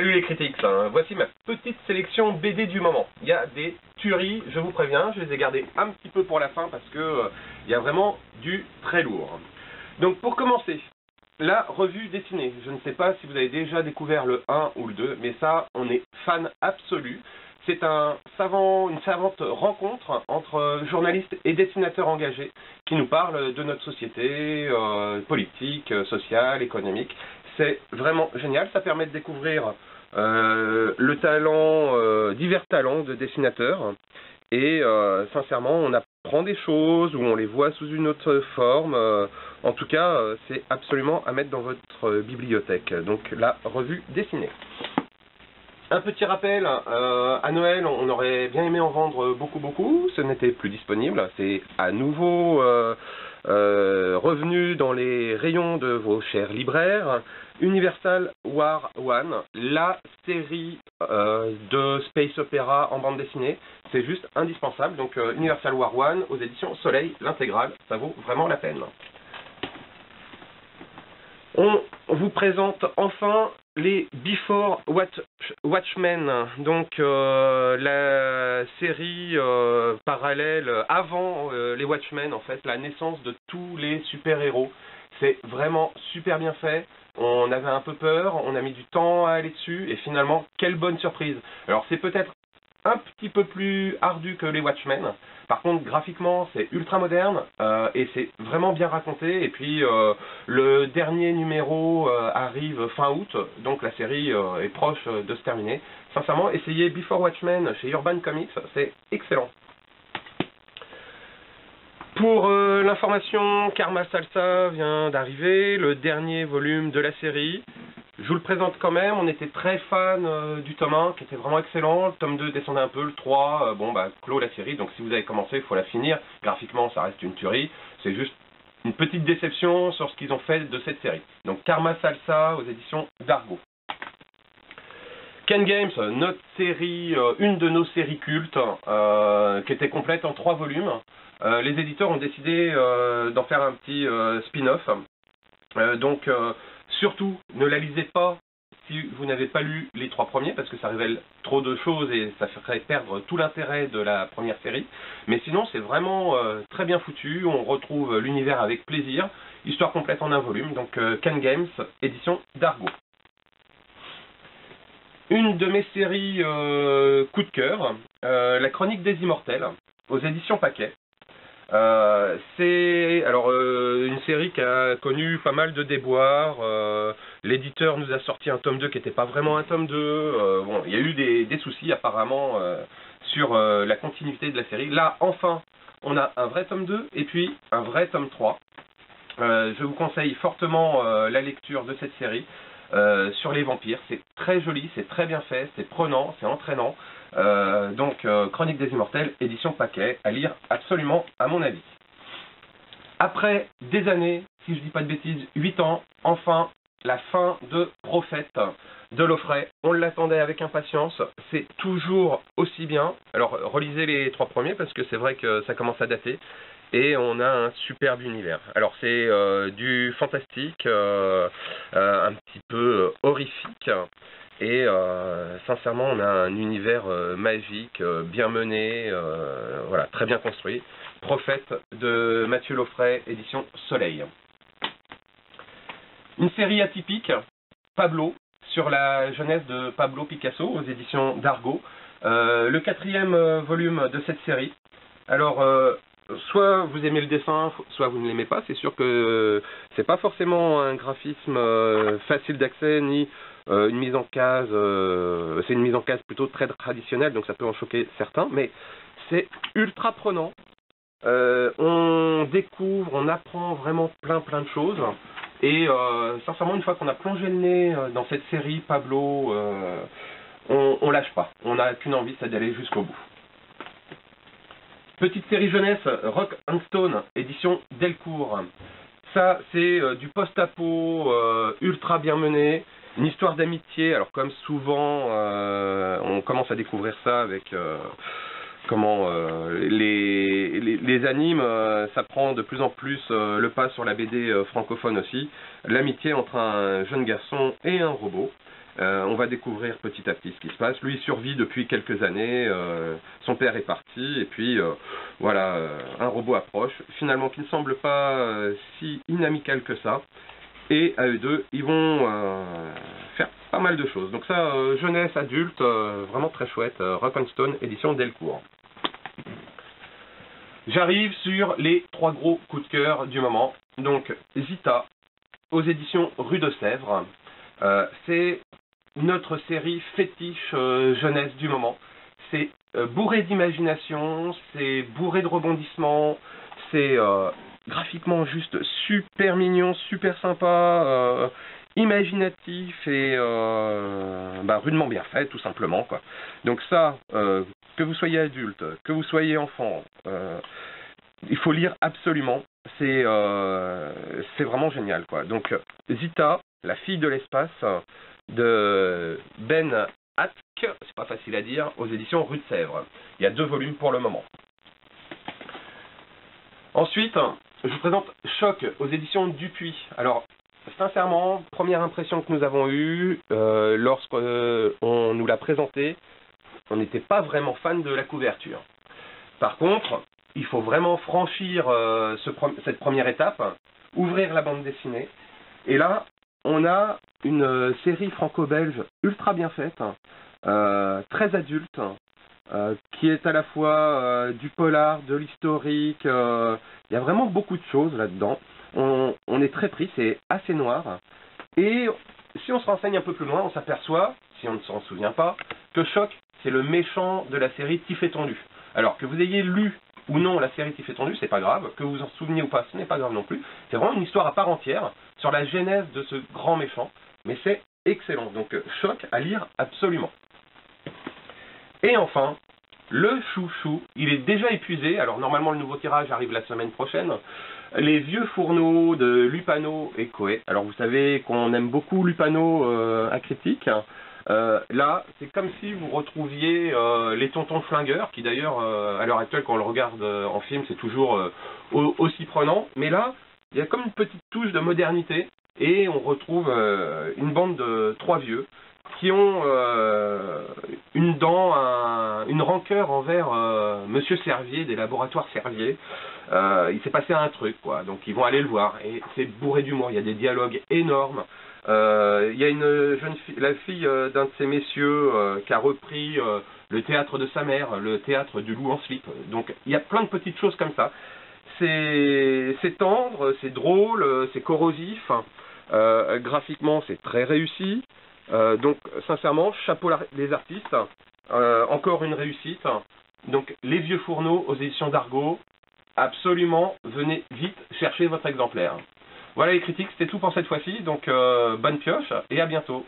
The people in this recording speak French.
Salut les critiques, voici ma petite sélection BD du moment. Il y a des tueries, je vous préviens, je les ai gardées un petit peu pour la fin parce que il y a vraiment du très lourd. Donc pour commencer, la revue dessinée. Je ne sais pas si vous avez déjà découvert le 1 ou le 2, mais ça, on est fan absolu. C'est une savante rencontre entre journalistes et dessinateurs engagés qui nous parlent de notre société politique, sociale, économique. C'est vraiment génial, ça permet de découvrir divers talents de dessinateurs et sincèrement on apprend des choses ou on les voit sous une autre forme. En tout cas, c'est absolument à mettre dans votre bibliothèque. Donc la revue dessinée. Un petit rappel, à Noël, on aurait bien aimé en vendre beaucoup, ce n'était plus disponible, c'est à nouveau revenu dans les rayons de vos chers libraires. Universal War One, la série de Space Opera en bande dessinée, c'est juste indispensable, donc Universal War One aux éditions Soleil, l'intégrale, ça vaut vraiment la peine. On vous présente enfin les Before Watchmen, donc la série parallèle avant les Watchmen, en fait, la naissance de tous les super-héros. C'est vraiment super bien fait, on avait un peu peur, on a mis du temps à aller dessus, et finalement, quelle bonne surprise. Alors c'est peut-être un petit peu plus ardu que les Watchmen. Par contre, graphiquement, c'est ultra moderne et c'est vraiment bien raconté. Et puis, le dernier numéro arrive fin août, donc la série est proche de se terminer. Sincèrement, essayez Before Watchmen chez Urban Comics, c'est excellent. Pour l'information, Karma Salsa vient d'arriver, le dernier volume de la série. Je vous le présente quand même, on était très fan du tome 1 qui était vraiment excellent, le tome 2 descendait un peu, le 3, clôt la série, donc si vous avez commencé, il faut la finir. Graphiquement, ça reste une tuerie, c'est juste une petite déception sur ce qu'ils ont fait de cette série. Donc Karma Salsa aux éditions d'Argo. Ken Games, notre série, une de nos séries cultes, qui était complète en 3 volumes. Les éditeurs ont décidé d'en faire un petit spin-off. Surtout, ne la lisez pas si vous n'avez pas lu les 3 premiers, parce que ça révèle trop de choses et ça ferait perdre tout l'intérêt de la première série. Mais sinon, c'est vraiment très bien foutu, on retrouve l'univers avec plaisir, histoire complète en un volume, donc Ken Games, édition d'Argo. Une de mes séries coup de cœur, La Chronique des Immortels, aux éditions Paquet. C'est une série qui a connu pas mal de déboires. L'éditeur nous a sorti un tome 2 qui n'était pas vraiment un tome 2. Il y a eu des soucis apparemment sur la continuité de la série. Là, enfin, on a un vrai tome 2 et puis un vrai tome 3. Je vous conseille fortement la lecture de cette série sur les vampires. C'est très joli, c'est très bien fait, c'est prenant, c'est entraînant. Chronique des Immortels, édition Paquet, à lire absolument à mon avis. Après des années, si je dis pas de bêtises, 8 ans, enfin la fin de Prophète de Loffray. On l'attendait avec impatience, c'est toujours aussi bien. Alors relisez les 3 premiers parce que c'est vrai que ça commence à dater. Et on a un superbe univers. Alors c'est du fantastique, un petit peu horrifique. Et sincèrement, on a un univers magique, bien mené, voilà, très bien construit. Prophète de Mathieu Loffray, édition Soleil. Une série atypique, Pablo, sur la jeunesse de Pablo Picasso, aux éditions d'Argo. Le 4e volume de cette série. Alors, soit vous aimez le dessin, soit vous ne l'aimez pas. C'est sûr que c'est pas forcément un graphisme facile d'accès, ni une mise en case, c'est une mise en case plutôt très traditionnelle, donc ça peut en choquer certains, mais c'est ultra prenant. On découvre, on apprend vraiment plein de choses, et sincèrement, une fois qu'on a plongé le nez dans cette série Pablo, on lâche pas, on n'a qu'une envie, c'est d'aller jusqu'au bout. Petite série jeunesse, Rock and Stone, édition Delcourt. Ça, c'est du post-apo ultra bien mené. Une histoire d'amitié, alors comme souvent, on commence à découvrir ça avec les animes, ça prend de plus en plus le pas sur la BD francophone aussi. L'amitié entre un jeune garçon et un robot. On va découvrir petit à petit ce qui se passe. Lui, il survit depuis quelques années. Son père est parti. Et puis, voilà, un robot approche. Finalement, qui ne semble pas si inamical que ça. Et à eux deux, ils vont faire pas mal de choses. Donc ça, jeunesse, adulte, vraiment très chouette. Rock and Stone, édition Delcourt. J'arrive sur les 3 gros coups de cœur du moment. Donc, Zita, aux éditions Rue de Sèvres. C'est notre série fétiche jeunesse du moment. C'est bourré d'imagination, c'est bourré de rebondissements, c'est graphiquement juste super mignon, super sympa, imaginatif et rudement bien fait, tout simplement, quoi. Donc ça, que vous soyez adulte, que vous soyez enfant, il faut lire absolument. C'est vraiment génial, quoi. Donc Zita, la fille de l'espace, de Ben Hatk, c'est pas facile à dire, aux éditions Rue de Sèvres. Il y a 2 volumes pour le moment. Ensuite, je vous présente Choc aux éditions Dupuis. Alors, sincèrement, première impression que nous avons eue lorsqu'on nous l'a présenté, on n'était pas vraiment fan de la couverture. Par contre, il faut vraiment franchir cette première étape, ouvrir la bande dessinée, et là, on a une série franco-belge ultra bien faite, très adulte, qui est à la fois du polar, de l'historique, il y a vraiment beaucoup de choses là-dedans. On est très pris, c'est assez noir. Et si on se renseigne un peu plus loin, on s'aperçoit, si on ne s'en souvient pas, que Choc, c'est le méchant de la série Tif et Tondu. Alors que vous ayez lu ou non la série Tif et Tondu, c'est pas grave, que vous en souveniez ou pas, ce n'est pas grave non plus. C'est vraiment une histoire à part entière sur la genèse de ce grand méchant, mais c'est excellent. Donc Choc à lire absolument. Et enfin, le chouchou, il est déjà épuisé, alors normalement le nouveau tirage arrive la semaine prochaine. Les vieux fourneaux de Lupano et Coé. Alors vous savez qu'on aime beaucoup Lupano à critique. Là, c'est comme si vous retrouviez les tontons flingueurs, qui d'ailleurs, à l'heure actuelle, quand on le regarde en film, c'est toujours aussi prenant. Mais là, il y a comme une petite touche de modernité, et on retrouve une bande de 3 vieux qui ont une rancœur envers Monsieur Servier, des laboratoires Servier. Il s'est passé un truc, quoi. Donc ils vont aller le voir, et c'est bourré d'humour, il y a des dialogues énormes. Il y a une jeune fille, la fille d'un de ces messieurs qui a repris le théâtre de sa mère, le théâtre du loup en slip. Donc il y a plein de petites choses comme ça. C'est tendre, c'est drôle, c'est corrosif. Graphiquement, c'est très réussi. Donc sincèrement, chapeau les artistes. Encore une réussite. Donc les vieux fourneaux aux éditions d'Argo. Absolument, venez vite chercher votre exemplaire. Voilà les critiques, c'était tout pour cette fois-ci, donc bonne pioche et à bientôt.